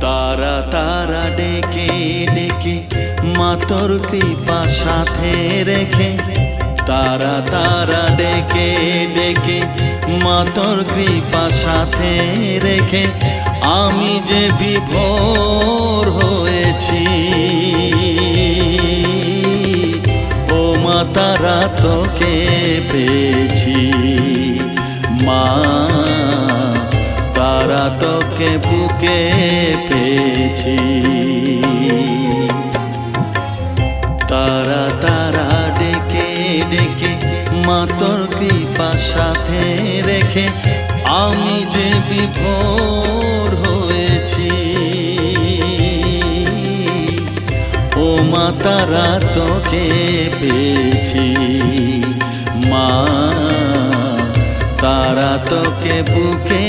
তারা তারা ডেকে ডেকে মা তোর কৃপা সাথে রেখে, তারা তারা ডেকে ডেকে মা তোর কৃপা সাথে রেখে আমি যে বিভোর হয়েছি। ও মা তারা তোকে পেয়েছি, মা তারা তোকে বুকে পেয়েছি। তারা তারা ডেকে ডেকে মা তোর কৃপা সাথে রেখে আমি যে বিভোর হয়েছি। ও মা তারা তোকে পেয়েছি, মা তারা তোকে বুকে